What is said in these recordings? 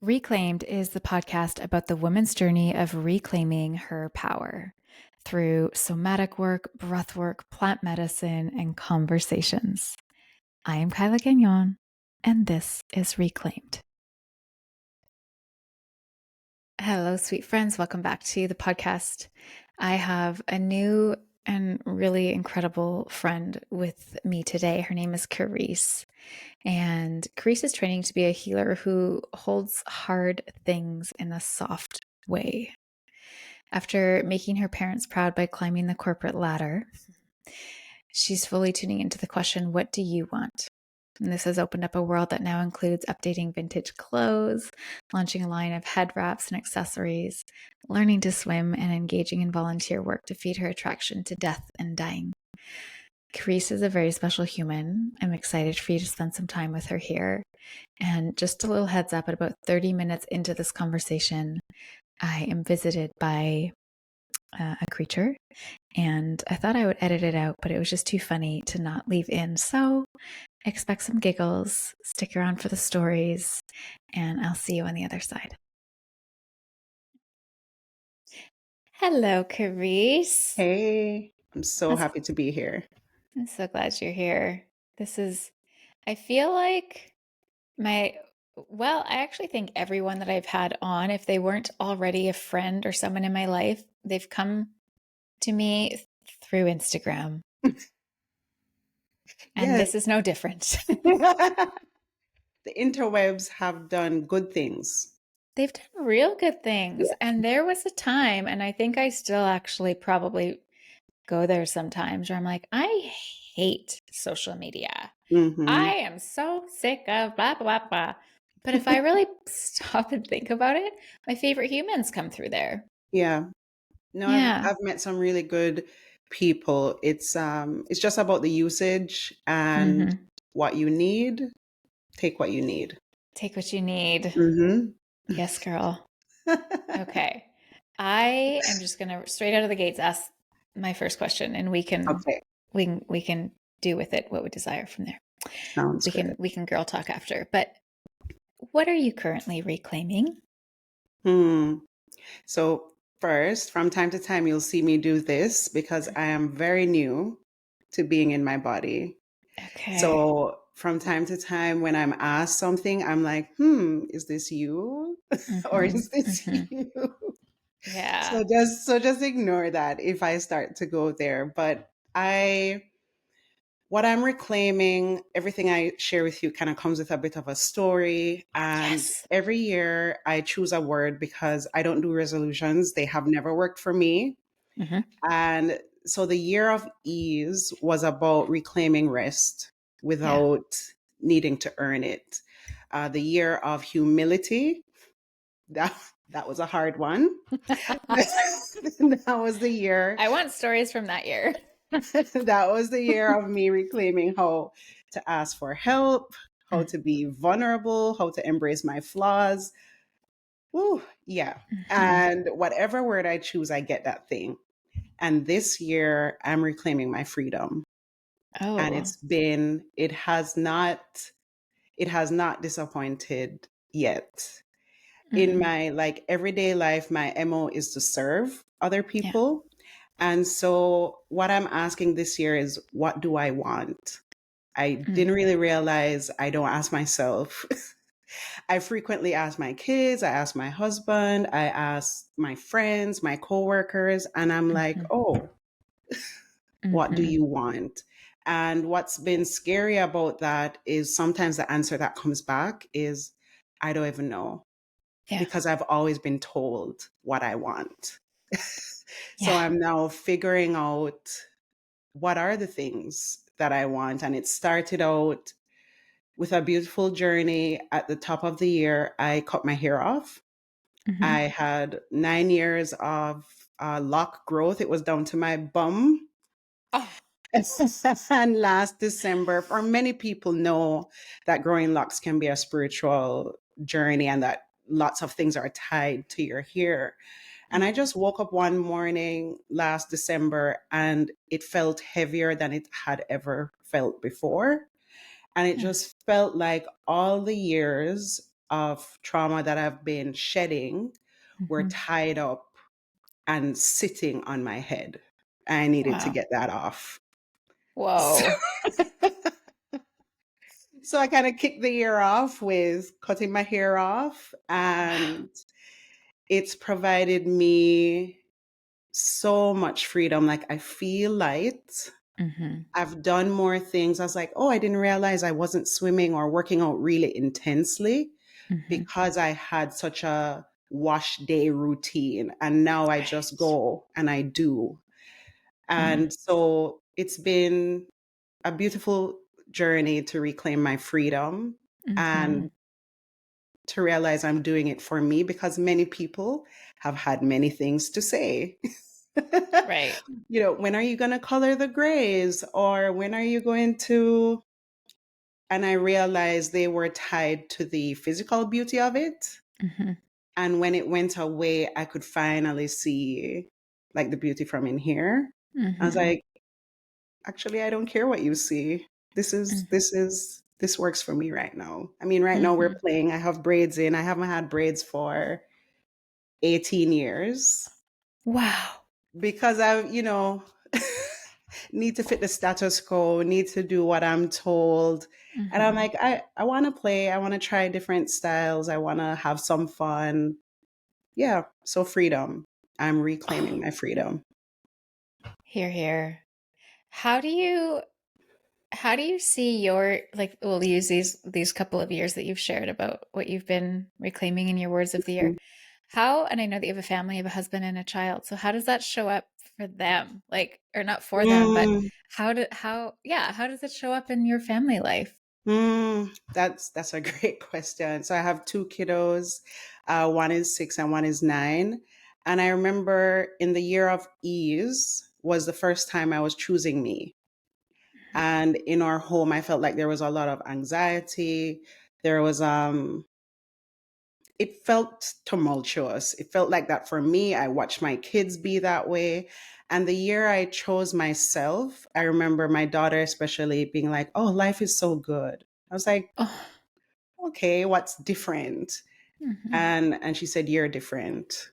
Reclaimed is the podcast about the woman's journey of reclaiming her power through somatic work, breath work, plant medicine, and conversations. I am Kyla Gagnon, and this is Reclaimed. Hello, sweet friends. Welcome back to the podcast. I have a new and really incredible friend with me today. Her name is Kerice. And Kerice is training to be a healer who holds hard things in a soft way. After making her parents proud by climbing the corporate ladder, she's fully tuning into the question, what do you want? And this has opened up a world that now includes updating vintage clothes, launching a line of head wraps and accessories, learning to swim, and engaging in volunteer work to feed her attraction to death and dying. Kerice is a very special human. I'm excited for you to spend some time with her here. And just a little heads up, at about 30 minutes into this conversation, I am visited by a creature, and I thought I would edit it out, but it was just too funny to not leave in. So expect some giggles, stick around for the stories, and I'll see you on the other side. Hello, Kerice. Hey, I'm so happy to be here. I'm so glad you're here. I feel like I actually think everyone that I've had on, if they weren't already a friend or someone in my life, they've come to me through Instagram. And this is no different. The interwebs have done good things. They've done real good things. Yeah. And there was a time, and I think I still actually probably go there sometimes, where I'm like, I hate social media. Mm-hmm. I am so sick of blah, blah, blah. But if I really stop and think about it, my favorite humans come through there. Yeah. No, Yeah. I've met some really good people. It's just about the usage and what you need. Take what you need. Take what you need. Mm-hmm. Yes, girl. Okay. I am just gonna straight out of the gates ask my first question, and we can do with it what we desire from there. Sounds good. We can girl talk after. But what are you currently reclaiming? So first, from time to time, you'll see me do this because I am very new to being in my body. Okay. So from time to time, when I'm asked something, I'm like, is this you? Or is this you? Yeah. So just ignore that if I start to go there. But what I'm reclaiming, everything I share with you kind of comes with a bit of a story. And Yes. every year I choose a word because I don't do resolutions. They have never worked for me. And so the year of ease was about reclaiming rest without needing to earn it. The year of humility, that was a hard one. That was the year. I want stories from that year. That was the year of me reclaiming how to ask for help, how to be vulnerable, how to embrace my flaws. Woo, yeah. And whatever word I choose, I get that thing. And this year, I'm reclaiming my freedom. Oh. And it has not disappointed yet. In my everyday life, my MO is to serve other people. And so what I'm asking this year is, what do I want? I didn't really realize I don't ask myself. I frequently ask my kids, I ask my husband, I ask my friends, my coworkers, and I'm like, oh, what do you want? And what's been scary about that is sometimes the answer that comes back is, I don't even know. Yeah. Because I've always been told what I want. So I'm now figuring out what are the things that I want. And it started out with a beautiful journey. At the top of the year, I cut my hair off. I had 9 years of lock growth. It was down to my bum. Oh. And last December, for many people know that growing locks can be a spiritual journey and that lots of things are tied to your hair. And I just woke up one morning last December and it felt heavier than it had ever felt before. And it just felt like all the years of trauma that I've been shedding were Mhm. tied up and sitting on my head. I needed to Wow. get that off. So, Whoa. so I kind of kicked the year off with cutting my hair off, Wow. and it's provided me so much freedom. Like, I feel light. Mhm. I've done more things. I was like, oh, I didn't realize I wasn't swimming or working out really intensely Mhm. because I had such a wash day routine. And now I just Right. go and I do. Mm. And so it's been a beautiful journey to reclaim my freedom Mhm. and to realize I'm doing it for me, because many people have had many things to say. Right. When are you going to color the grays? Or when are you going to? And I realized they were tied to the physical beauty of it. Mhm. And when it went away, I could finally see like the beauty from in here. I was Mhm. like, actually, I don't care what you see. Mhm. This works for me right now. I mean, right now we're Mhm. playing. I have braids in. I haven't had braids for 18 years Wow. because need to fit the status quo, need to do what I'm told. And I'm Mhm. like, I want to play. I want to try different styles. I want to have some fun. Yeah. So freedom. I'm reclaiming Oh, my freedom. here, here. How do you how do you see your like we'll use these couple of years that you've shared about what you've been reclaiming in your words of the year. How, and I know that you have a family, you have a husband and a child. So how does that show up for them? Like, or not for them, but Mm, how does it show up in your family life? that's a great question. So I have two kiddos. One is 6 and one is 9. And I remember in the year of ease was the first time I was choosing me. And in our home, I felt like there was a lot of anxiety. There was It felt tumultuous. It felt like that for me. I watched my kids be that way. And the year I chose myself, I remember my daughter especially being like, "Oh, life is so good." I was like, Oh, "Okay, what's different?" mhm. And she said, "You're different.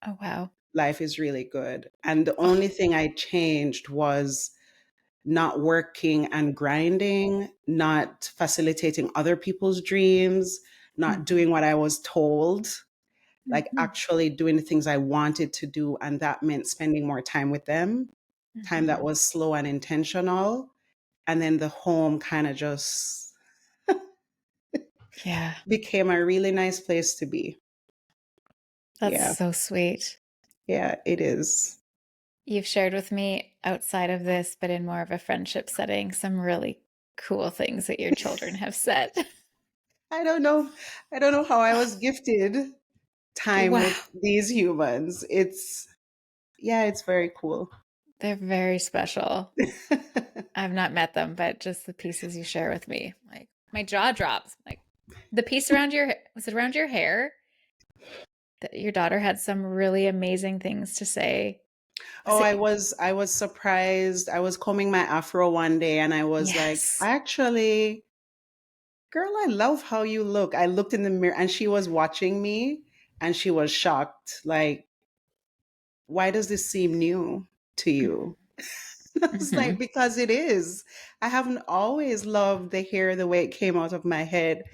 Oh wow. Life is really good." And the Oh, only thing I changed was not working and grinding, not facilitating other people's dreams, not mhm. doing what I was told, like Mhm. actually doing the things I wanted to do. And that meant spending more time with them, time that Mhm. was slow and intentional. And then the home kind of just Yeah, became a really nice place to be. that's Yeah. so sweet. Yeah, it is. You've shared with me outside of this, but in more of a friendship setting, some really cool things that your children have said. I don't know. I don't know how I was gifted time with Wow. these humans. Yeah, it's very cool. They're very special. I've not met them, but just the pieces you share with me, like my jaw drops. Like the piece around your was it around your hair that your daughter had some really amazing things to say. Was Oh, I it? was I was surprised. I was combing my afro one day and I was like, Yes. actually, girl, I love how you look. I looked in the mirror and she was watching me and she was shocked. Like, why does this seem new to you? I was like, Mm-hmm. because it is. I haven't always loved the hair the way it came out of my head.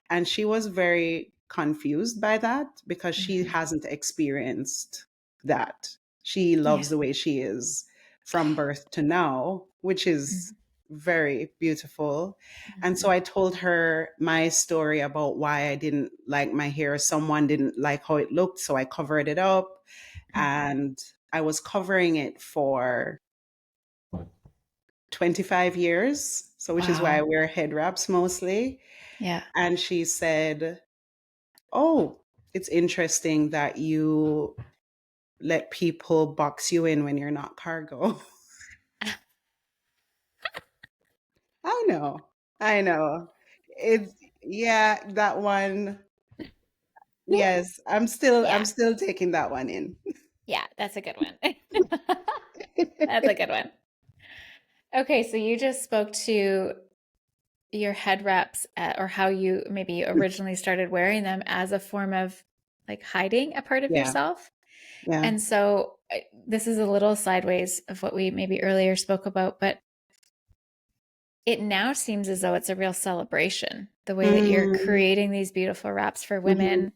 And she was very confused by that because she Hmm. hasn't experienced that. She Yeah. loves the way she is from birth to now, which is very beautiful. And so Mm-hmm. I told her my story about why I didn't like my hair. Someone didn't like how it looked, so I covered it up. And I was covering it for 25 years. So, which is why I Wow. wear head wraps mostly. Yeah. And she said, "Oh, it's interesting that you let people box you in when you're not cargo." I know. I know. It's yeah, that one. Yes, I'm Yeah. still taking that one in. Yeah. That's a good one. That's a good one. Okay. So you just spoke to your head wraps or how you maybe originally started wearing them as a form of like hiding a part of Yeah. yourself. Yeah. And so this is a little sideways of what we maybe earlier spoke about, but it now seems as though it's a real celebration, the way that you're Mm, creating these beautiful wraps for mhm, women.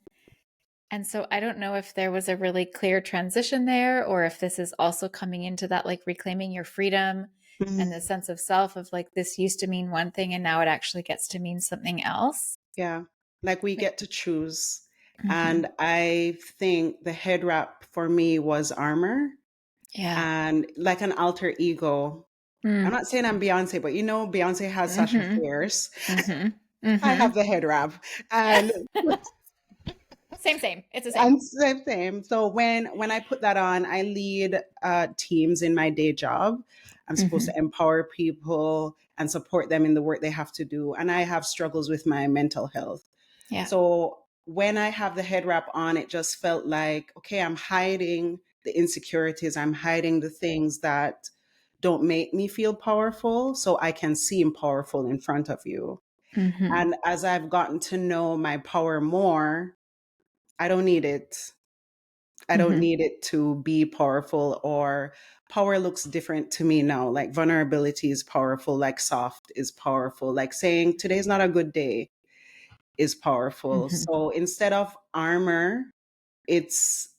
And so I don't know if there was a really clear transition there, or if this is also coming into that, like reclaiming your freedom and the mhm. sense of self of like, this used to mean one thing and now it actually gets to mean something else. Yeah. Like we Like, get to choose. mm-hmm. And I think the head wrap for me was armor Yeah. and like an alter ego. I'm Mm. not saying I'm Beyonce, but Beyonce has Sasha Mm-hmm. Fierce. Mm-hmm. I Mm-hmm. have the head wrap. And Same, same. It's the same. and same. So when I put that on, I lead teams in my day job. I'm supposed Mm-hmm. to empower people and support them in the work they have to do. And I have struggles with my mental health. Yeah. So when I have the head wrap on, it just felt like, okay, I'm hiding the insecurities. I'm hiding the things that don't make me feel powerful so I can seem powerful in front of you. Mm-hmm. And as I've gotten to know my power more, I don't need it. I don't Mm-hmm. need it to be powerful, or power looks different to me now. Like vulnerability is powerful, like soft is powerful, like saying today's not a good day is powerful. Mm-hmm. So instead of armor, it's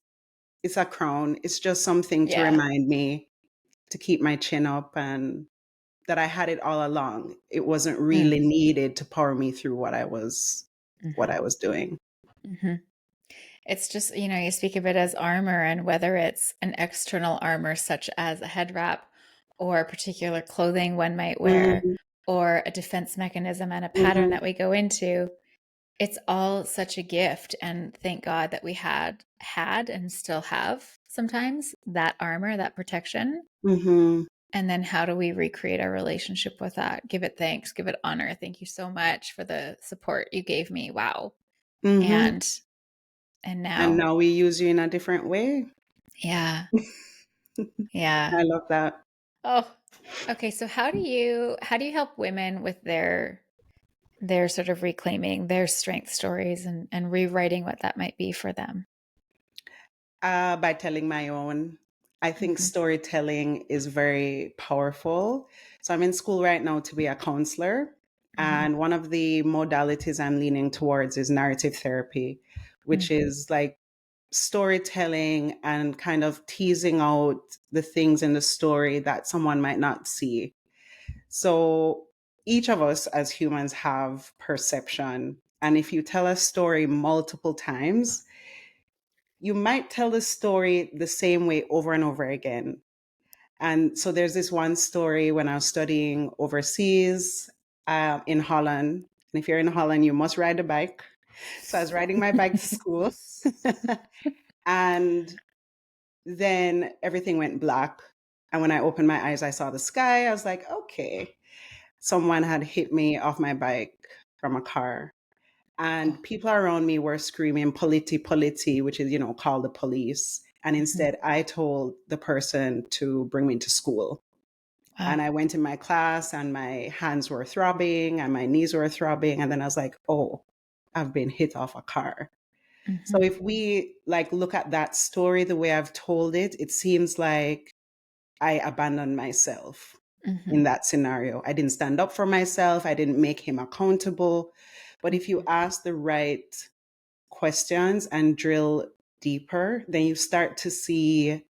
it's a crown. It's just something to Yeah. remind me to keep my chin up and that I had it all along. It wasn't really Mm. needed to power me through what Mm-hmm. I was doing. Mm-hmm. It's just, you speak of it as armor, and whether it's an external armor, such as a head wrap or particular clothing one might wear, Mhm, or a defense mechanism and a pattern mhm, that we go into, it's all such a gift. And thank God that we had and still have sometimes that armor, that protection. mhm, And then how do we recreate our relationship with that? Give it thanks, give it honor. Thank you so much for the support you gave me. Wow. mhm. And And now, now we use you in a different way. yeah. Yeah. I love that. Oh, okay. So how do you help women with their sort of reclaiming their strength stories and rewriting what that might be for them? By telling my own. I think Hmm. storytelling is very powerful. So I'm in school right now to be a counselor. Hmm. And one of the modalities I'm leaning towards is narrative therapy, which Hmm. is like storytelling and kind of teasing out the things in the story that someone might not see. So each of us as humans have perception. And if you tell a story multiple times, you might tell the story the same way over and over again. And so there's this one story when I was studying overseas in Holland. And if you're in Holland, you must ride a bike. So I was riding my bike to school. And then everything went black. And when I opened my eyes, I saw the sky. I was like, okay, someone had hit me off my bike from a car. Oh. And people around me were screaming politi politi, which is, call the police. And Hmm. instead I told the person to bring me to school. And Wow. I went in my class and my hands were throbbing and my knees were throbbing. And then I was like, oh, I've been hit off a car. So Hmm. if we like look at that story the way I've told it, it seems like I abandoned myself Hmm. in that scenario. I didn't stand up for myself. I didn't make him accountable. But if you Hmm. ask the right questions and drill deeper, then you start to see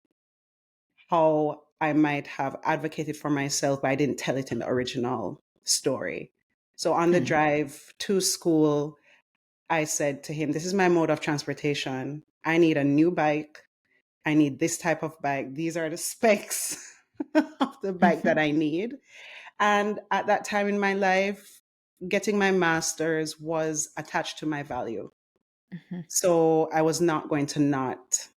how I might have advocated for myself, but I didn't tell it in the original story. So on the Hmm. drive to school, I said to him, this is my mode of transportation. I need a new bike. I need this type of bike. These are the specs of the bike that Hmm. I need. And at that time in my life, getting my master's was attached to my value. Hmm. So I was not going to not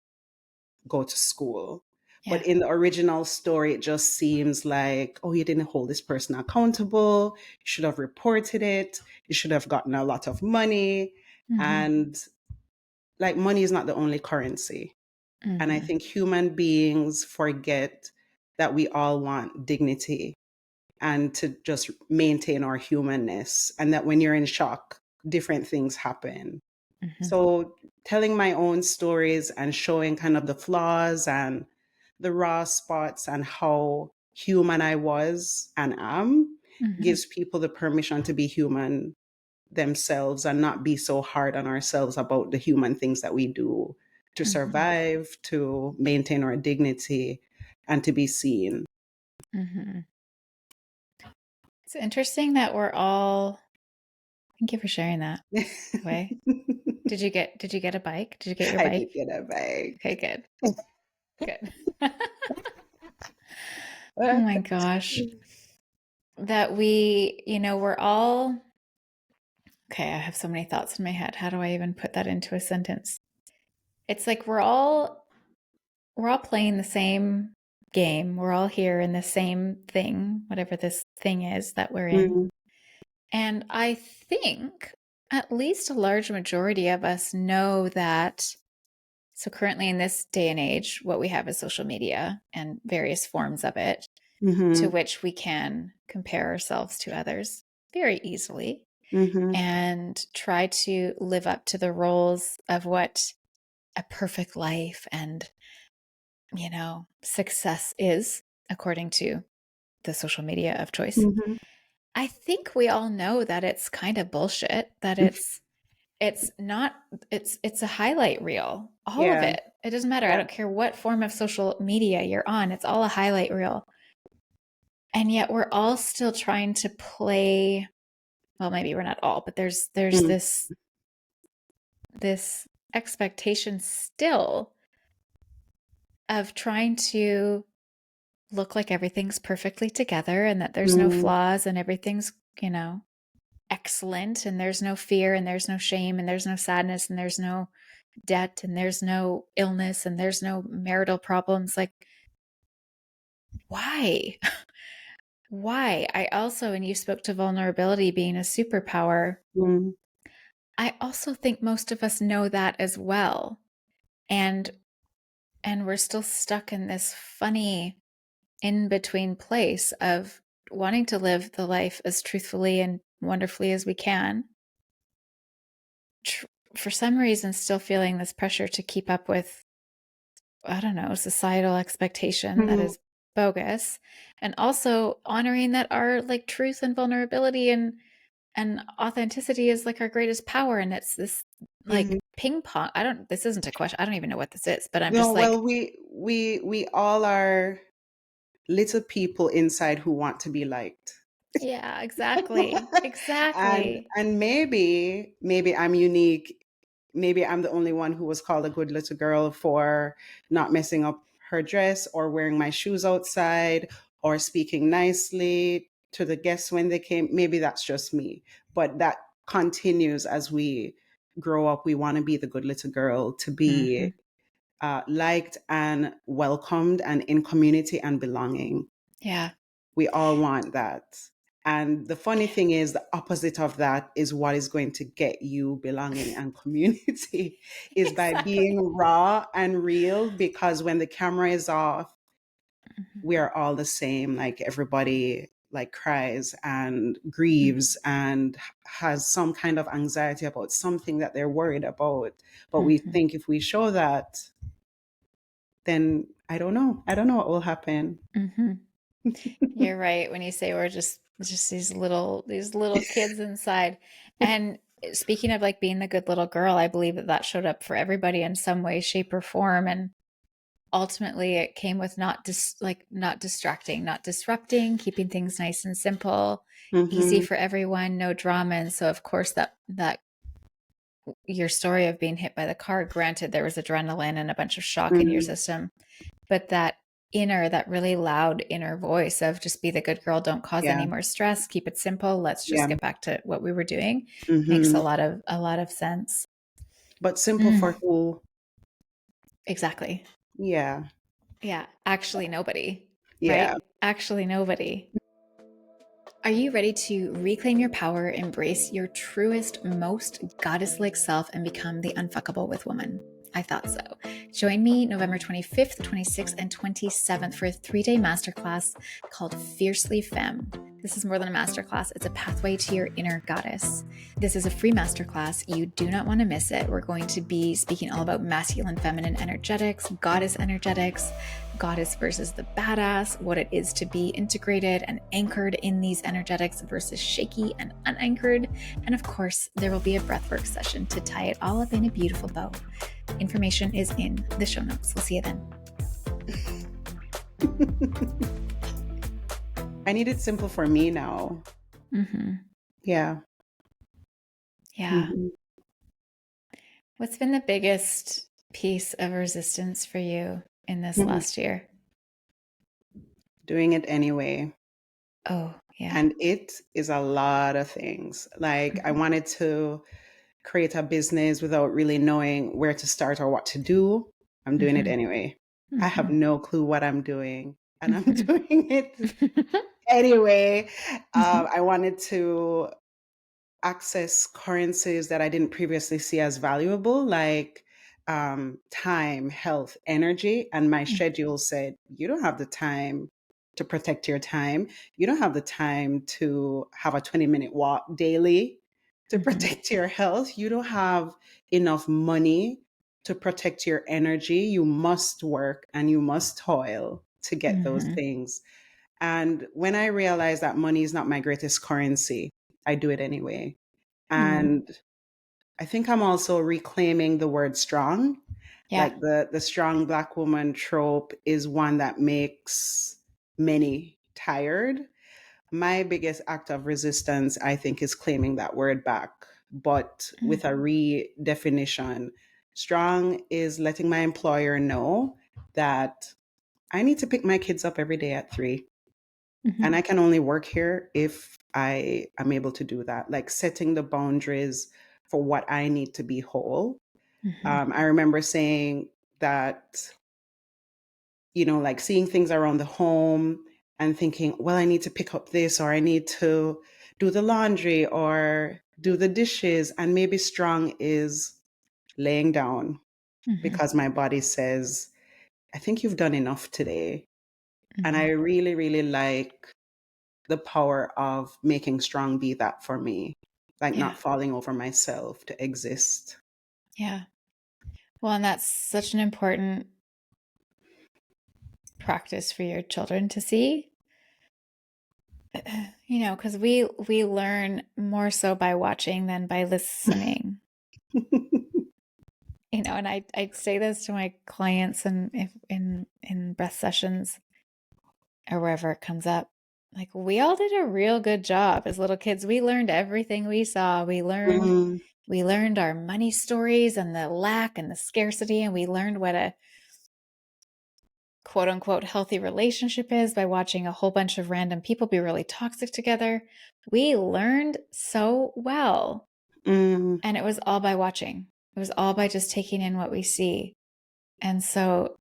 go to school. But Yeah. in the original story, it just seems like, oh, you didn't hold this person accountable. You should have reported it. You should have gotten a lot of money. Hmm. And like, money is not the only currency. And I Hmm. think human beings forget that we all want dignity and to just maintain our humanness. And that when you're in shock, different things happen. Mm-hmm. So telling my own stories and showing kind of the flaws and the raw spots and how human I was and am Mm-hmm. gives people the permission to be human themselves and not be so hard on ourselves about the human things that we do to Mm-hmm. survive, to maintain our dignity, and to be seen. Mm-hmm. It's interesting that we're all, thank you for sharing that, by the way. Did you get a bike? Did you get your I did bike? get a bag. Okay, good. Good. Oh my gosh. That we, we're all, okay, I have so many thoughts in my head. How do I even put that into a sentence? It's like we're all playing the same game. We're all here in the same thing, whatever this thing is that we're in. Mm, And I think at least a large majority of us know that. So, currently in this day and age, what we have is social media and various forms of it to mhm, which we can compare ourselves to others very easily mhm, and try to live up to the roles of what a perfect life and, success is according to the social media of choice. mhm. I think we all know that it's kind of bullshit, that it's not, it's a highlight reel, all of Yeah, it. It doesn't matter. I yeah. don't care what form of social media you're on. It's all a highlight reel. And yet we're all still trying to play, well, maybe we're not all, but there's Mm, this expectation still of trying to look like everything's perfectly together and that there's no mm, flaws and everything's, excellent and there's no fear and there's no shame and there's no sadness and there's no debt and there's no illness and there's no marital problems. Like, why? Why? I also, and you spoke to vulnerability being a superpower. mm, I also think most of us know that as well. And we're still stuck in this funny in between place of wanting to live the life as truthfully and wonderfully as we can. For some reason, still feeling this pressure to keep up with, I don't know, societal expectation that mm, is bogus, and also honoring that our like truth and vulnerability and authenticity is like our greatest power, and it's this like mhm. ping pong. I don't, this isn't a question, I don't even know what this is, but I'm No, just like, well, we all are little people inside who want to be liked. yeah, exactly, and exactly. and maybe I'm unique. Maybe I'm the only one who was called a good little girl for not messing up her dress or wearing my shoes outside or speaking nicely to the guests when they came. Maybe that's just me. But that continues as we grow up. We want to be the good little girl, to Mm-hmm. be liked and welcomed and in community and belonging. Yeah. We all want that. And the funny thing is, the opposite of that is what is going to get you belonging and community is by Exactly. being raw and real. Because when the camera is off, Mm-hmm. we are all the same. Like everybody like cries and Mm-hmm. grieves and has some kind of anxiety about something that they're worried about. But we Mm-hmm. think if we show that, then I don't know. I don't know what will happen. Mm-hmm. You're right when you say we're just these little kids inside. And speaking of like being the good little girl, I believe that that showed up for everybody in some way, shape, or form. And ultimately, it came with not distracting, not disrupting, keeping things nice and simple, easy Hmm. for everyone, no drama. And so, of course, that your story of being hit by the car, granted, there was adrenaline and a bunch of shock in your Hmm. system, but that really loud inner voice of just be the good girl, don't cause Yeah. any more stress, keep it simple, let's just Yeah. get back to what we were doing, makes a Hmm. lot of sense. But simple Mm, for who? exactly. Yeah. Yeah, actually nobody, Yeah. right? Actually nobody. Are you ready to reclaim your power, embrace your truest, most goddess like self, and become the unfuckable with woman? I thought so. Join me November 25th, 26th, and 27th for a 3-day masterclass called Fiercely Femme. This is more than a masterclass. It's a pathway to your inner goddess. This is a free masterclass. You do not want to miss it. We're going to be speaking all about masculine, feminine energetics, goddess versus the badass, what it is to be integrated and anchored in these energetics versus shaky and unanchored. And of course, there will be a breathwork session to tie it all up in a beautiful bow. Information is in the show notes. We'll see you then. I need it simple for me now. Mm-hmm. Yeah. Yeah. Mm-hmm. What's been the biggest piece of resistance for you in this last year? Doing it anyway. Oh, yeah. And it is a lot of things. Like I wanted to create a business without really knowing where to start or what to do. I'm doing it anyway. I have no clue what I'm doing, and I'm doing it anyway. I wanted to access currencies that I didn't previously see as valuable, like time, health, energy. And my schedule said, you don't have the time to protect your time. You don't have the time to have a 20-minute walk daily to protect your health. You don't have enough money to protect your energy. You must work and you must toil to get those things. And when I realized that money is not my greatest currency, I do it anyway. And I think I'm also reclaiming the word strong. Yeah. Like the strong Black woman trope is one that makes many tired. My biggest act of resistance, I think, is claiming that word back, but with a redefinition. Strong is letting my employer know that I need to pick my kids up every day at 3. And I can only work here if I am able to do that, like setting the boundaries for what I need to be whole. I remember saying that, like seeing things around the home and thinking, well, I need to pick up this, or I need to do the laundry or do the dishes. And maybe strong is laying down because my body says, I think you've done enough today. And I really, really like the power of making strong be that for me, like not falling over myself to exist. Yeah. Well, and that's such an important practice for your children to see. Because we learn more so by watching than by listening. And I'd say this to my clients and if in breath sessions or wherever it comes up. Like we all did a real good job as little kids. We learned everything we saw. We learned our money stories and the lack and the scarcity, and we learned what a quote unquote healthy relationship is by watching a whole bunch of random people be really toxic together. We learned so well. And it was all by watching. It was all by just taking in what we see. And so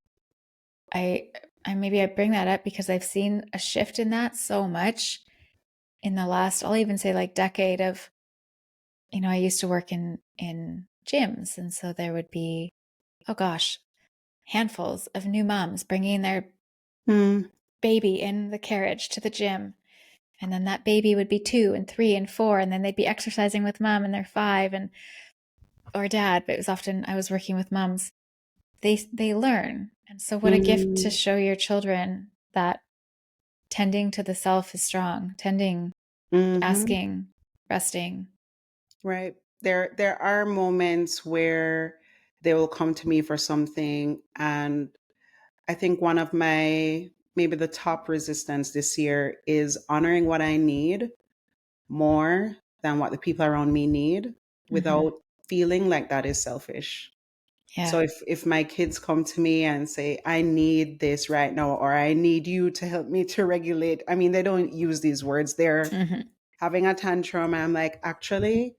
I maybe I bring that up because I've seen a shift in that so much in the last, I'll even say like decade of, I used to work in gyms. And so there would be, oh gosh, handfuls of new moms bringing their baby in the carriage to the gym. And then that baby would be 2 and 3 and 4. And then they'd be exercising with mom and they're 5 or dad. But it was often I was working with moms. They learn. And so what a gift to show your children that tending to the self is strong, tending, asking, resting. Right. There are moments where they will come to me for something. And I think one of my, maybe the top resistance this year is honoring what I need more than what the people around me need without feeling like that is selfish. Yeah. So if my kids come to me and say, I need this right now, or I need you to help me to regulate, I mean, they don't use these words. They're having a tantrum. And I'm like, actually,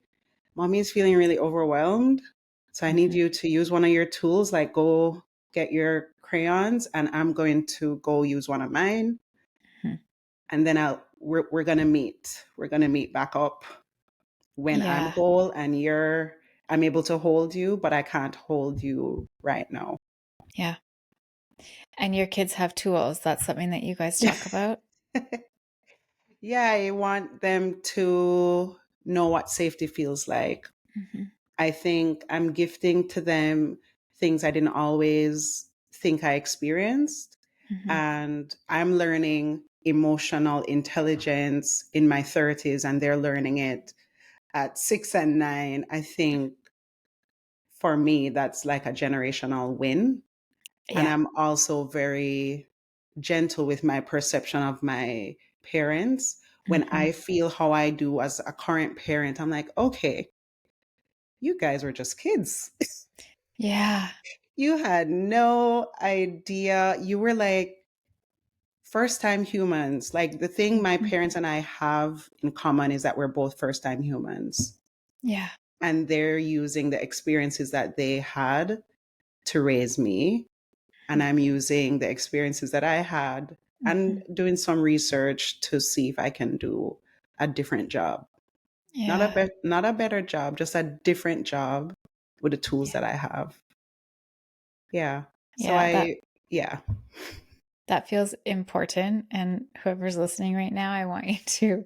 mommy is feeling really overwhelmed. So I need you to use one of your tools, like go get your crayons and I'm going to go use one of mine. And then we're going to meet. We're going to meet back up when I'm whole and I'm able to hold you, but I can't hold you right now. Yeah. And your kids have tools. That's something that you guys talk about? Yeah, I want them to know what safety feels like. Hmm. I think I'm gifting to them things I didn't always think I experienced. Hmm. And I'm learning emotional intelligence in my 30s, and they're learning it at 6 and 9. I think for me, that's like a generational win. And Yeah. I'm also very gentle with my perception of my parents. When Hmm. I feel how I do as a current parent, I'm like, okay, you guys were just kids. Yeah. You had no idea. You were like first time humans. Like the thing my Hmm. parents and I have in common is that we're both first time humans. Yeah. And they're using the experiences that they had to raise me. And I'm using the experiences that I had and Hmm. doing some research to see if I can do a different job. Yeah. Not a better job, just a different job with the tools Yeah. that I have. Yeah. So Yeah. That yeah. that feels important. And whoever's listening right now, I want you to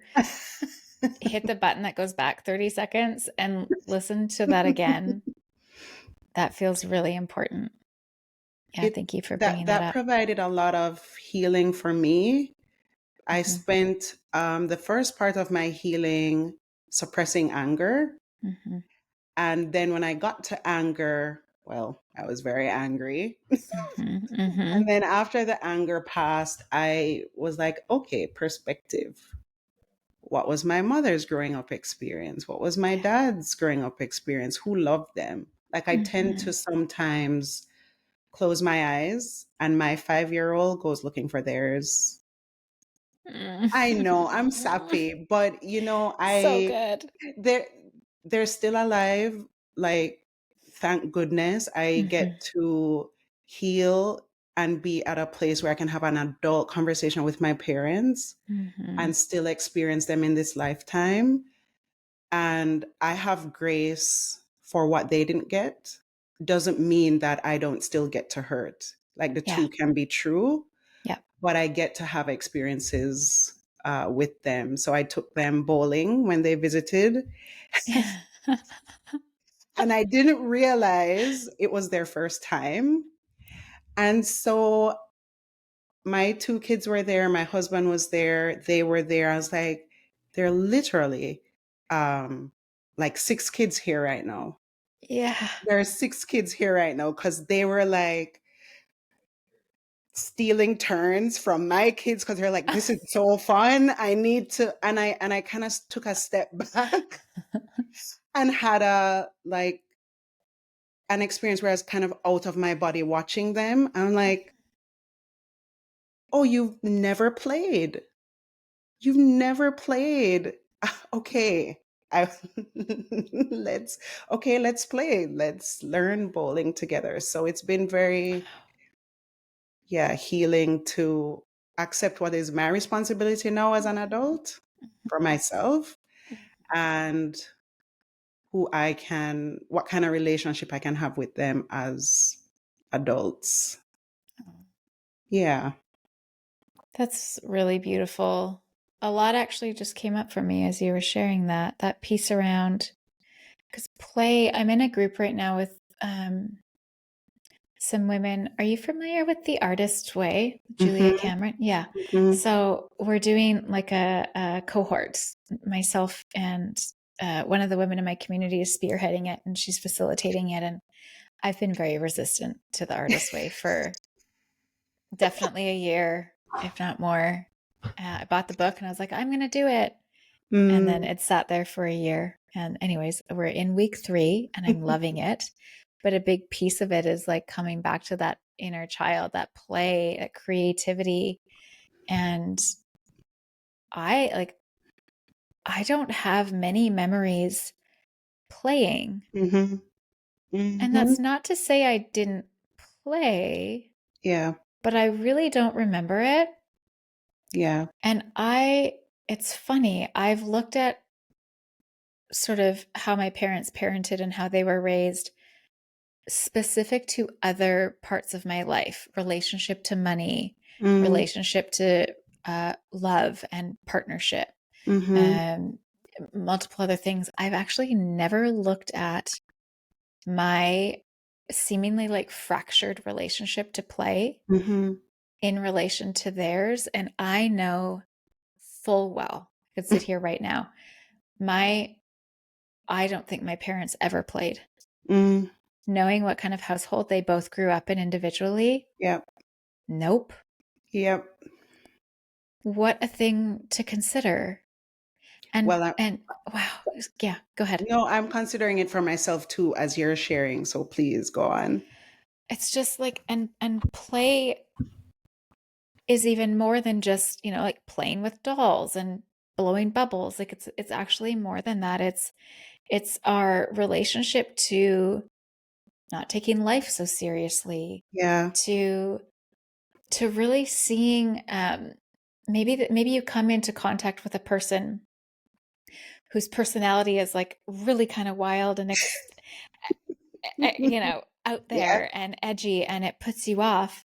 hit the button that goes back 30 seconds and listen to that again. That feels really important. Yeah. it Thank you for that bringing that that up. provided a lot of healing for me. I Hmm. spent the first part of my healing suppressing anger. Hmm. And then when I got to anger, well, I was very angry. Hmm. Hmm. And then after the anger passed, I was like, okay, perspective. What was my mother's growing up experience? What was my Yeah. dad's growing up experience? Who loved them? Like, I tend to Hmm. sometimes close my eyes, and my 5 year old goes looking for theirs. I know I'm sappy, but So good. they're they're still alive. Like, thank goodness I Hmm. get to heal and be at a place where I can have an adult conversation with my parents Hmm. and still experience them in this lifetime. And I have grace for what they didn't get. Doesn't mean that I don't still get to hurt. Like, the Yeah. two can be true, Yeah. but I get to have experiences with them. So I took them bowling when they visited, and I didn't realize it was their first time. And so my two kids were there, my husband was there, they were there. I was like, there are literally like 6 kids here right now. Yeah. There are 6 kids here right now because they were like stealing turns from my kids because they're like, this is so fun. I need to, and I kind of took a step back and had a like an experience where I was kind of out of my body watching them. I'm like, oh, you've never played. You've never played. Okay. I, let's let's play. Let's learn bowling together. So it's been very, yeah, healing to accept what is my responsibility now as an adult for myself, and what kind of relationship I can have with them as adults. Yeah. That's really beautiful. A lot actually just came up for me as you were sharing that piece around because play. I'm in a group right now with some women. Are you familiar with The Artist Way, Julia Hmm. Cameron? Yeah. Hmm. So we're doing like a cohort, myself and one of the women in my community is spearheading it and she's facilitating it. And I've been very resistant to The Artist Way for definitely a year, if not more. I bought the book and I was like, I'm going to do it. And then Mm. it sat there for a year. And, anyways, we're in week 3 and I'm loving it. But a big piece of it is like coming back to that inner child, that play, that creativity. And I don't have many memories playing. Mhm. And Mhm. that's not to say I didn't play, Yeah. but I really don't remember it. Yeah. And it's funny, I've looked at sort of how my parents parented and how they were raised specific to other parts of my life, relationship to money, Mm. relationship to love and partnership, Mm-hmm. um, multiple other things. I've actually never looked at my seemingly like fractured relationship to play Mm-hmm. in relation to theirs. And I know full well, I could sit here right now. I don't think my parents ever played. Mm. Knowing what kind of household they both grew up in individually, Yep. nope. Yep. What a thing to consider. Well, And wow, yeah, go ahead. no, I'm considering it for myself too, as you're sharing. So please go on. It's just like and play is even more than just, like playing with dolls and blowing bubbles. Like it's actually more than that. It's our relationship to not taking life so seriously, Yeah. to really seeing maybe you come into contact with a person whose personality is like really kind of wild and out Yeah. there and edgy, and it puts you off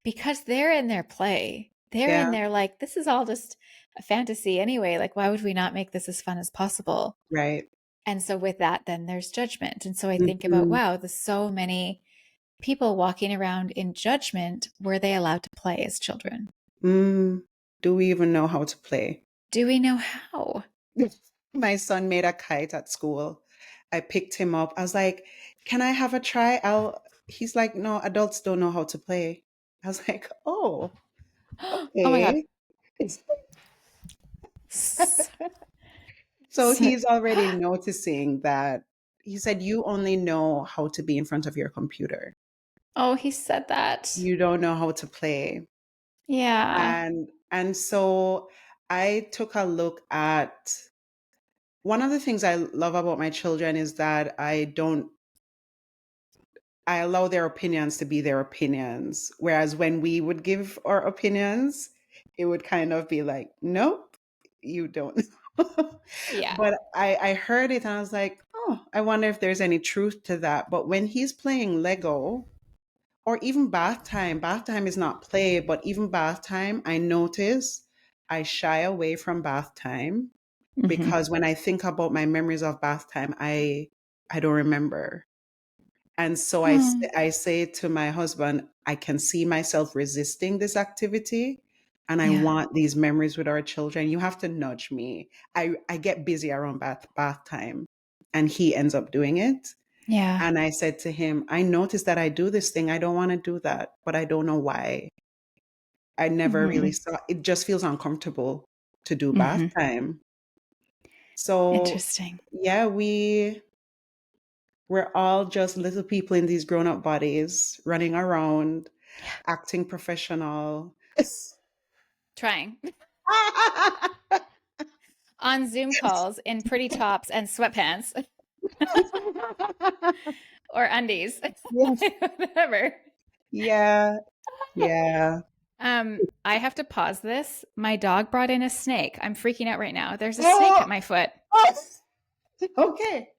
because they're in their play. They're in Yeah. there like, this is all just a fantasy anyway. Like, why would we not make this as fun as possible? Right. And so with that, then there's judgment. And so I think about, Mm-hmm. wow, there's so many people walking around in judgment. Were they allowed to play as children? Mm. Do we even know how to play? Do we know how? My son made a kite at school. I picked him up. I was like, "Can I have a try?" He's like, "No, adults don't know how to play." I was like, "Oh, Oh my God. okay." S- So s- he's already noticing that. He said, "You only know how to be in front of your computer. oh, he said that. You don't know how to play." Yeah. And so I took a look at one of the things I love about my children is that I allow their opinions to be their opinions. Whereas when we would give our opinions, it would kind of be like, nope, you don't. Yeah. But I heard it and I was like, oh, I wonder if there's any truth to that. But when he's playing Lego or even bath time is not play, but even bath time, I notice I shy away from bath time Hmm. because when I think about my memories of bath time, I don't remember. And so Hmm. I say to my husband, I can see myself resisting this activity and I Yeah. want these memories with our children. You have to nudge me. I get busy around bath time and he ends up doing it. Yeah. And I said to him, I noticed that I do this thing. I don't want to do that, but I don't know why. I never really Hmm. saw it, just feels uncomfortable to do bath Hmm. time. So Interesting. yeah, we're all just little people in these grown up bodies running around, Yeah. acting professional. Trying on Zoom calls in pretty tops and sweatpants or undies, Yes. whatever. Yeah. Yeah. I have to pause this. My dog brought in a snake. I'm freaking out right now. There's a snake Oh, at my foot. oh, okay.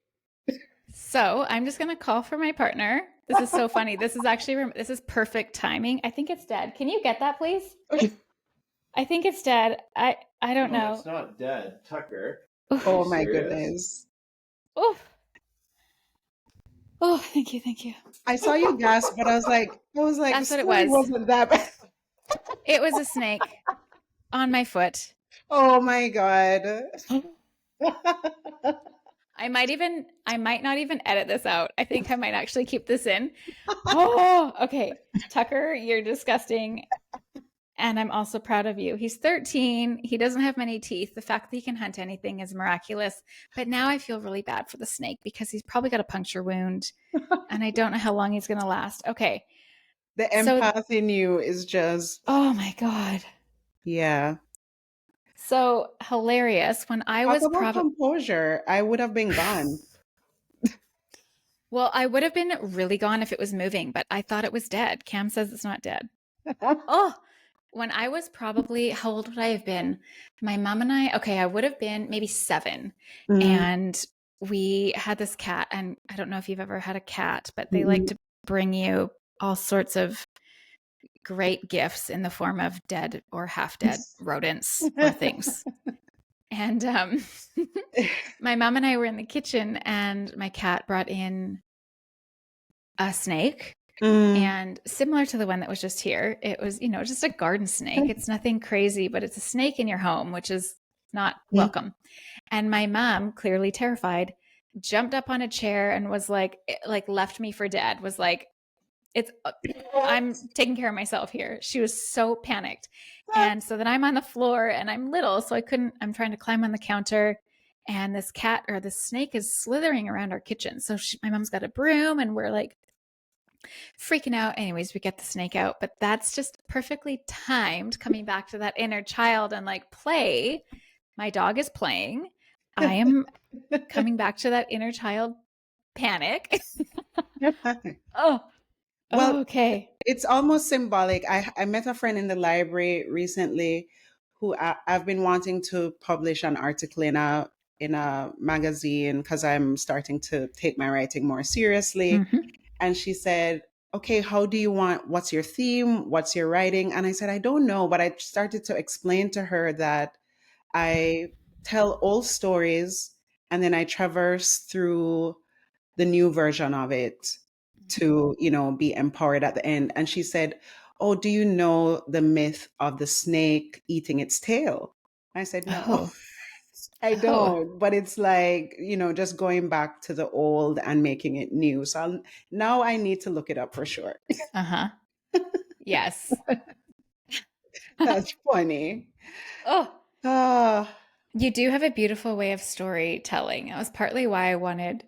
So I'm just gonna call for my partner. This is so funny. This is actually this is perfect timing. I think it's dead. Can you get that, please? I think it's dead. I don't No, know. it's not dead, Tucker. Oof. Are you Oh my serious? goodness. Oof. Oh, thank you, thank you. I saw you gasp, but I was like, the That's what it story was. wasn't that bad. It was a snake on my foot. Oh my God. I might not even edit this out. I think I might actually keep this in. Oh, okay. Tucker, you're disgusting. And I'm also proud of you. He's 13. He doesn't have many teeth. The fact that he can hunt anything is miraculous. But now I feel really bad for the snake because he's probably got a puncture wound and I don't know how long he's going to last. Okay. The So, empath in you is just, oh my God. yeah. So hilarious. When I Talk was about probably, composure. I would have been gone. well, I would have been really gone if it was moving, but I thought it was dead. Cam says it's not dead. Oh, when I was probably, how old would I have been? My mom and okay, I would have been maybe 7. Mm, And we had this cat, and I don't know if you've ever had a cat, but they like mm, to bring you all sorts of great gifts in the form of dead or half dead rodents or things. And my mom and I were in the kitchen, and my cat brought in a snake. And similar to the one that was just here, it was, just a garden snake. It's nothing crazy, but it's a snake in your home, which is not welcome. And my mom, clearly terrified, jumped up on a chair and was like left me for dead, was like, I'm taking care of myself here. She was so panicked. And so then I'm on the floor, and I'm little, so I'm trying to climb on the counter, and this cat or this snake is slithering around our kitchen. So my mom's got a broom, and we're like freaking out. Anyways, we get the snake out, but that's just perfectly timed, coming back to that inner child and like play. My dog is playing. I am coming back to that inner child panic. Oh, Well, okay. It's almost symbolic. I met a friend in the library recently who I've been wanting to publish an article in a magazine because I'm starting to take my writing more seriously. Mm-hmm. And she said, okay, what's your theme? What's your writing? And I said, I don't know. But I started to explain to her that I tell old stories and then I traverse through the new version of it to, be empowered at the end. And she said, oh, do you know the myth of the snake eating its tail? I said, no. Oh. I don't, but it's like, just going back to the old and making it new. So now I need to look it up for sure. Uh-huh. Yes. That's funny. Oh, Ah, you do have a beautiful way of storytelling. That was partly why I wanted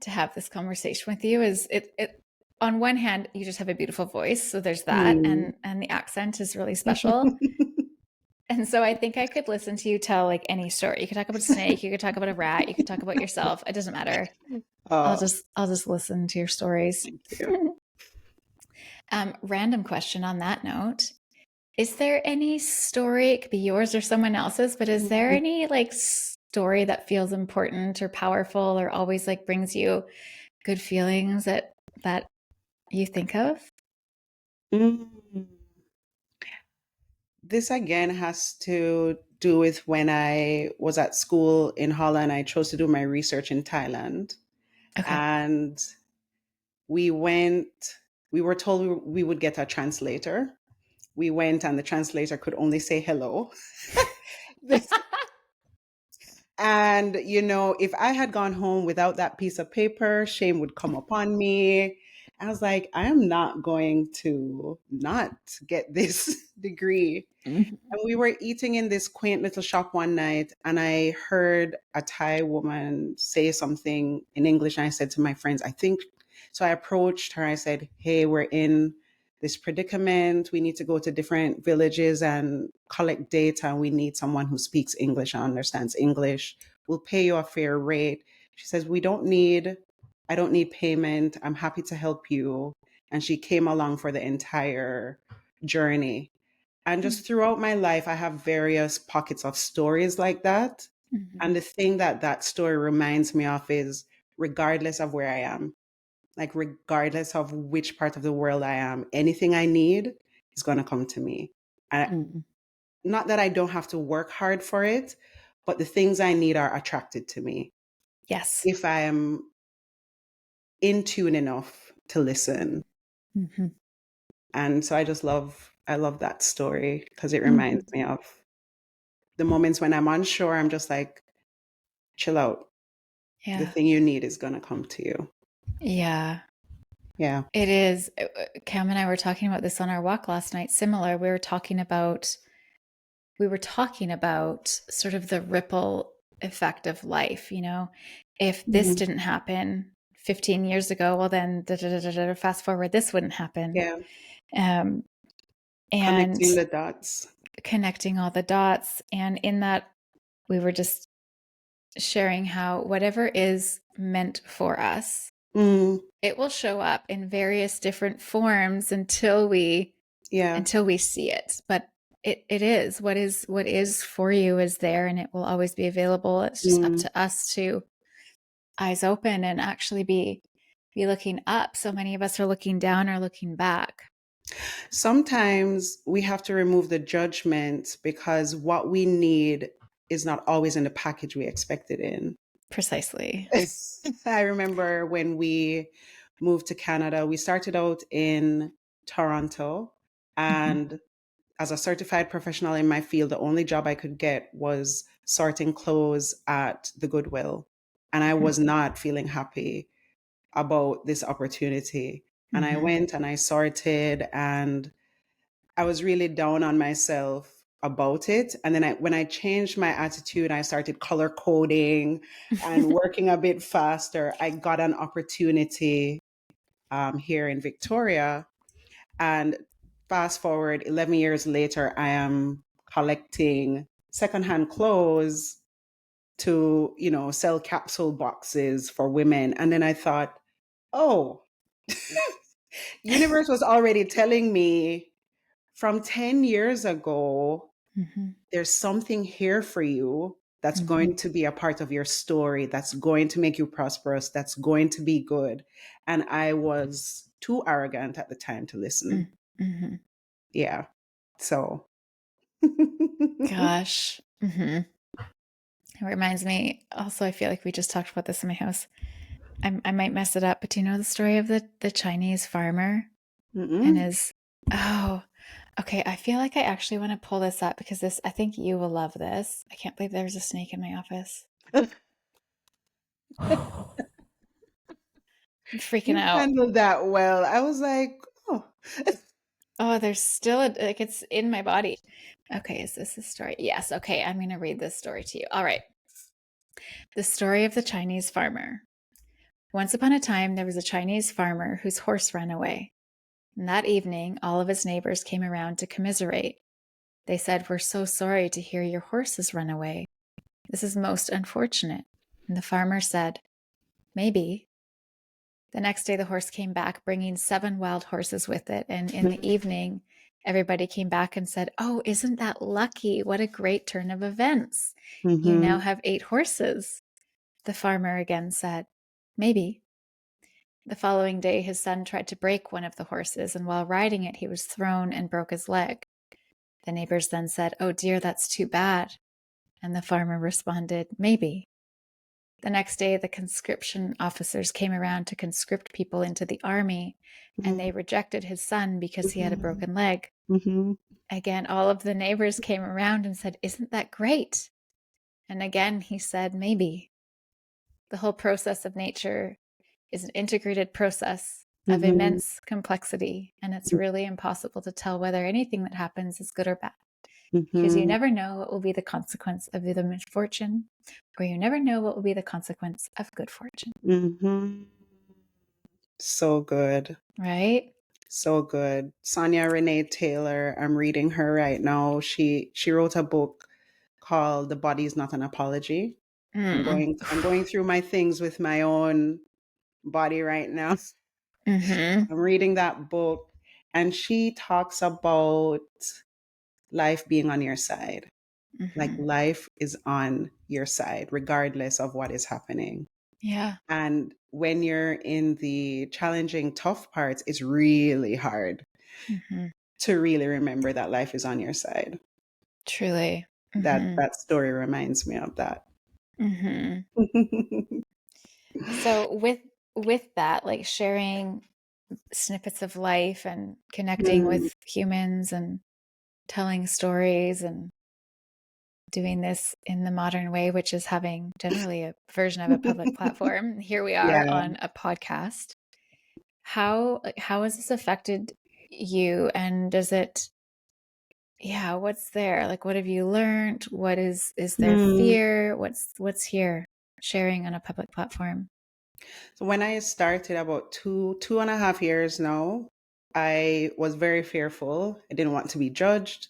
to have this conversation with you. Is it on one hand, you just have a beautiful voice, so there's that, and the accent is really special. And so I think I could listen to you tell like any story. You could talk about a snake, you could talk about a rat, you could talk about yourself. It doesn't matter. I'll just listen to your stories. Thank you. Random question on that note. Is there any story, it could be yours or someone else's, but is there any like story that feels important or powerful or always like brings you good feelings that you think of? This again has to do with when I was at school in Holland. I chose to do my research in Thailand. Okay. And we were told we would get a translator. We went and the translator could only say hello. And, if I had gone home without that piece of paper, shame would come upon me. I was like, I am not going to not get this degree. Mm-hmm. And we were eating in this quaint little shop one night, and I heard a Thai woman say something in English. And I said to my friends, so I approached her. I said, hey, we're in this predicament. We need to go to different villages and collect data. We need someone who speaks English and understands English. We'll pay you a fair rate. She says, I don't need payment. I'm happy to help you. And she came along for the entire journey. And just throughout my life, I have various pockets of stories like that. Mm-hmm. And the thing that story reminds me of is regardless of where I am, like regardless of which part of the world I am, anything I need is going to come to me. Not that I don't have to work hard for it, but the things I need are attracted to me. Yes. If I am in tune enough to listen. Mm-hmm. And so I love that story because it reminds me of the moments when I'm unsure. I'm just like, chill out. Yeah. The thing you need is going to come to you. Yeah. Yeah. It is. Cam and I were talking about this on our walk last night. Similar. We were talking about sort of the ripple effect of life. If this didn't happen 15 years ago, well then fast forward, this wouldn't happen. Yeah. And connecting all the dots. And in that, we were just sharing how whatever is meant for us, it will show up in various different forms until we see it. But it is what is for you is there, and it will always be available. It's just up to us to eyes open and actually be looking up. So many of us are looking down or looking back. Sometimes we have to remove the judgment because what we need is not always in the package we expect it in. Precisely. I remember when we moved to Canada, we started out in Toronto, and as a certified professional in my field, the only job I could get was sorting clothes at the Goodwill. And I was not feeling happy about this opportunity. And I went and I sorted, and I was really down on myself about it. And then when I changed my attitude, I started color coding and working a bit faster. I got an opportunity here in Victoria. And fast forward 11 years later, I am collecting secondhand clothes to, sell capsule boxes for women. And then I thought, oh, universe was already telling me from 10 years ago, there's something here for you that's going to be a part of your story, that's going to make you prosperous, that's going to be good. And I was too arrogant at the time to listen. Yeah. So. Gosh. It reminds me also, I feel like we just talked about this in my house. I might mess it up, but do you know the story of the Chinese farmer and his, oh, okay. I feel like I actually want to pull this up because I think you will love this. I can't believe there's a snake in my office. I'm freaking You out. handled that well. I was like, oh. Oh, there's still like it's in my body. Okay, is this a story? Yes. Okay, I'm going to read this story to you. All right. The story of the Chinese farmer. Once upon a time, there was a Chinese farmer whose horse ran away. And that evening, all of his neighbors came around to commiserate. They said, "We're so sorry to hear your horse has run away. This is most unfortunate." And the farmer said, "Maybe." The next day, the horse came back, bringing 7 wild horses with it. And in the evening, everybody came back and said, "Oh, isn't that lucky? What a great turn of events. You now have 8 horses." The farmer again said, "Maybe." The following day, his son tried to break one of the horses, and while riding it, he was thrown and broke his leg. The neighbors then said, "Oh dear, that's too bad." And the farmer responded, "Maybe." The next day, the conscription officers came around to conscript people into the army, and they rejected his son because he had a broken leg. Again, all of the neighbors came around and said, "Isn't that great?" And again, he said, "Maybe." The whole process of nature is an integrated process of immense complexity, and it's really impossible to tell whether anything that happens is good or bad, because you never know what will be the consequence of the misfortune, or you never know what will be the consequence of good fortune. So good. Right? So good. Sonia Renee Taylor, I'm reading her right now. She wrote a book called The Body is Not an Apology. I'm going through my things with my own body right now. I'm reading that book, and she talks about life being on your side. Like life is on your side regardless of what is happening. Yeah. And when you're in the challenging, tough parts, it's really hard to really remember that life is on your side. Truly. That story reminds me of that. So with that, like sharing snippets of life and connecting with humans and telling stories and doing this in the modern way, which is having generally a version of a public platform. Here we are Yeah. on a podcast. How has this affected you? And does it, yeah, what's there? Like, what have you learned? What is there fear? What's here sharing on a public platform? So when I started about 2.5 years now, I was very fearful. I didn't want to be judged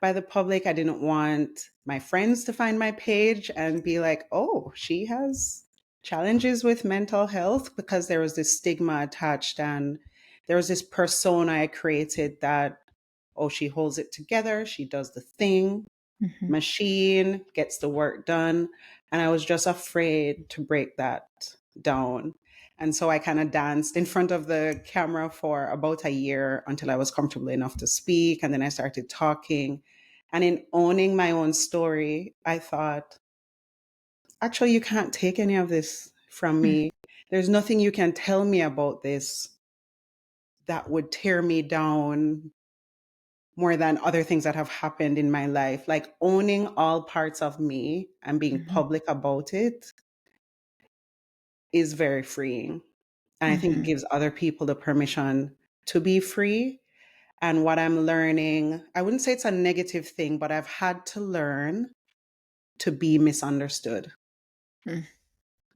by the public. I didn't want my friends to find my page and be like, oh, she has challenges with mental health, because there was this stigma attached, and there was this persona I created that, oh, she holds it together, she does the thing, machine, gets the work done. And I was just afraid to break that down. And so I kind of danced in front of the camera for about a year until I was comfortable enough to speak. And then I started talking. And in owning my own story, I thought, actually, you can't take any of this from Mm, me. There's nothing you can tell me about this that would tear me down more than other things that have happened in my life. Like owning all parts of me and being mhm, public about it is very freeing. And I think it mhm, gives other people the permission to be free. And what I'm learning, I wouldn't say it's a negative thing, but I've had to learn to be misunderstood mm.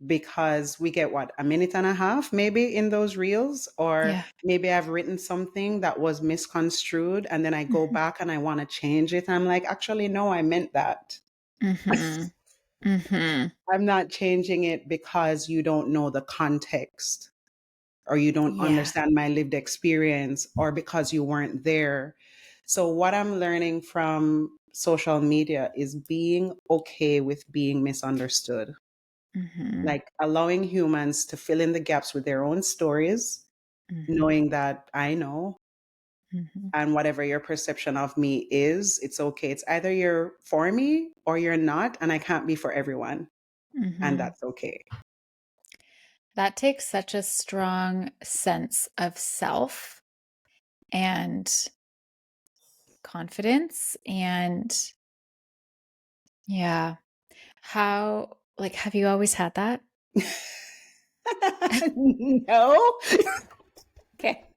because we get what, a minute and a half maybe in those reels, or Yeah. maybe I've written something that was misconstrued and then I go Mhm, back and I want to change it. I'm like, actually, no, I meant that. mhm, mhm. I'm not changing it because you don't know the context or you don't Yeah. understand my lived experience or because you weren't there. So, what I'm learning from social media is being okay with being misunderstood, Mhm, like allowing humans to fill in the gaps with their own stories, mhm, knowing that I know. mhm, And whatever your perception of me is, it's okay. It's either you're for me or you're not. And I can't be for everyone. And mhm. that's okay. That takes such a strong sense of self and confidence. And yeah, how, like, have you always had that? No. Okay.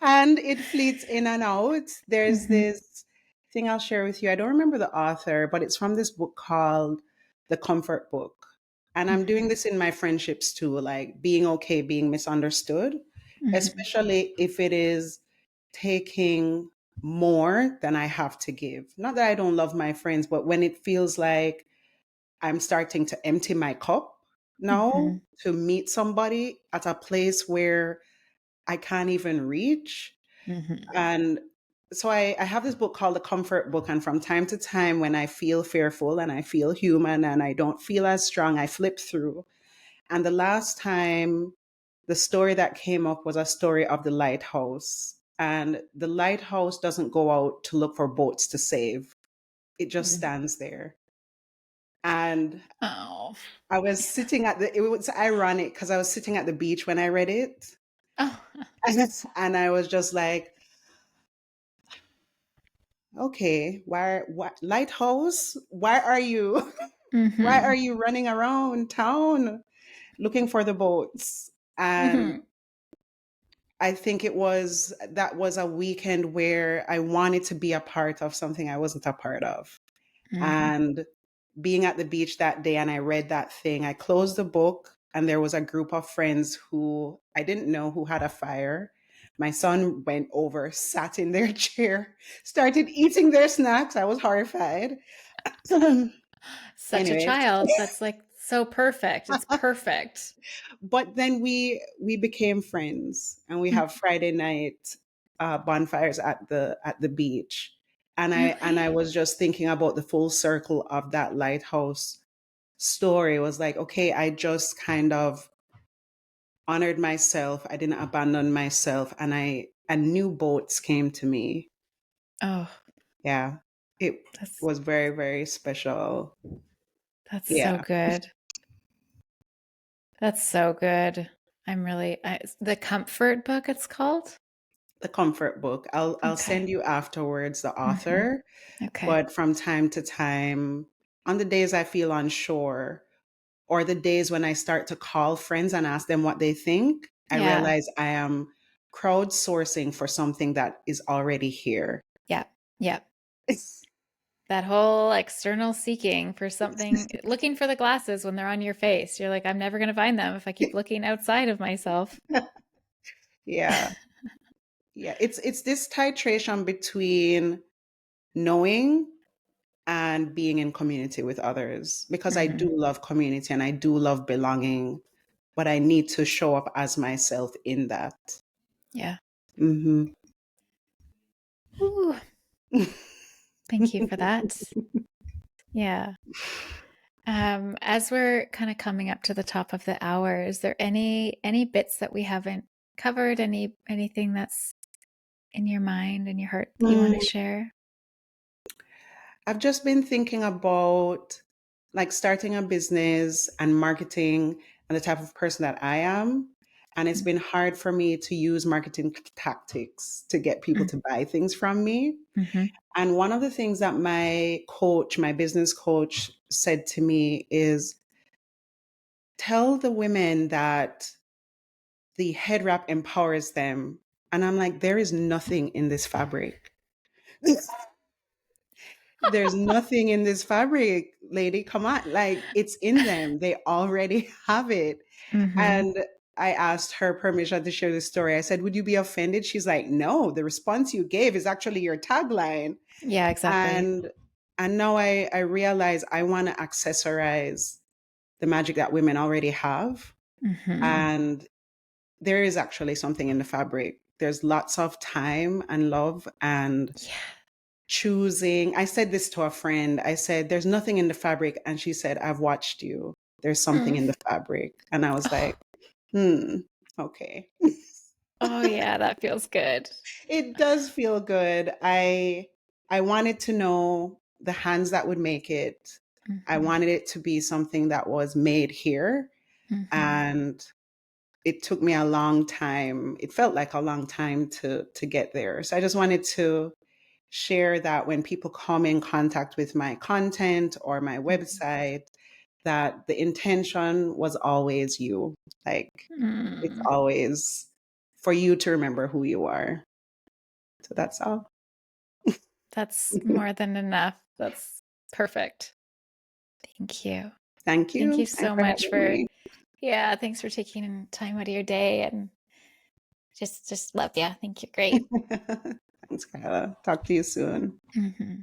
And it fleets in and out. There's Mhm, this thing I'll share with you. I don't remember the author, but it's from this book called The Comfort Book. And I'm mhm, doing this in my friendships too, like being okay, being misunderstood, mhm, especially if it is taking more than I have to give. Not that I don't love my friends, but when it feels like I'm starting to empty my cup now mhm, to meet somebody at a place where I can't even reach. mhm, And so I have this book called The Comfort Book. And from time to time, when I feel fearful and I feel human and I don't feel as strong, I flip through. And the last time, the story that came up was a story of the lighthouse. And the lighthouse doesn't go out to look for boats to save, it just mhm. stands there. And Oh, I was yeah. sitting it was ironic because I was sitting at the beach when I read it. Oh. And I was just like, okay, why lighthouse? Why are you why are Mhm, you running around town looking for the boats? And mhm, I think that was a weekend where I wanted to be a part of something I wasn't a part of. mhm. And being at the beach that day and I read that thing, I closed the book and there was a group of friends who I didn't know who had a fire. My son went over, sat in their chair, started eating their snacks. I was horrified. Such a Anyways, child. That's like so perfect. It's perfect. but then we became friends and we have Friday night bonfires at the beach. And I Okay. was just thinking about the full circle of that lighthouse story. Was like, okay, I just kind of honored myself. I didn't abandon myself, and new boats came to me. Oh, Yeah, it that's was very very special. that's so Yeah, good. That's so good. The Comfort Book it's called? the comfort book. I'll Okay. send you afterwards the Mhm. author. Okay. But from time to time, on the days I feel unsure, or the days when I start to call friends and ask them what they think, I Yeah. realize I am crowdsourcing for something that is already here. Yeah. Yeah. That whole external seeking for something, looking for the glasses when they're on your face. You're like, I'm never going to find them if I keep looking outside of myself. Yeah. Yeah. It's this titration between knowing and being in community with others because I do Mhm. love community and I do love belonging, but I need to show up as myself in that. Yeah. Hmm. Ooh, thank you for that. Yeah. As we're kind of coming up to the top of the hour, is there any bits that we haven't covered? Anything that's in your mind and your heart that you want to Mm, share? I've just been thinking about like starting a business and marketing and the type of person that I am. And it's been hard for me to use marketing tactics to get people to buy things from me. Mm-hmm. And one of the things that my coach, my business coach, said to me is tell the women that the head wrap empowers them. And I'm like, there is nothing in this fabric. There's nothing in this fabric, lady. Come on. Like, it's in them. They already have it. Mm-hmm. And I asked her permission to share this story. I said, would you be offended? She's like, no, the response you gave is actually your tagline. Yeah, exactly. And now I realize I want to accessorize the magic that women already have. Mm-hmm. And there is actually something in the fabric. There's lots of time and love and Yeah. choosing. I said this to a friend. I said, there's nothing in the fabric. And she said, I've watched you. There's something Mm. in the fabric. And I was Oh, like, okay. oh yeah, that feels good. It does feel good. I wanted to know the hands that would make it. I Mm-hmm. wanted it to be something that was made here. Mm-hmm. And it took me a long time. It felt like a long time to get there. So I just wanted to share that when people come in contact with my content or my website, that the intention was always you. Like it's Mm. always for you to remember who you are. So that's all. That's more than enough. That's perfect. Thank you. Thank Thank you you. Thanks so for much having for, me. yeah, thanks for taking time out of your day and just love you. I think you're great. Thanks, Kyla. Talk to you soon. Mm-hmm.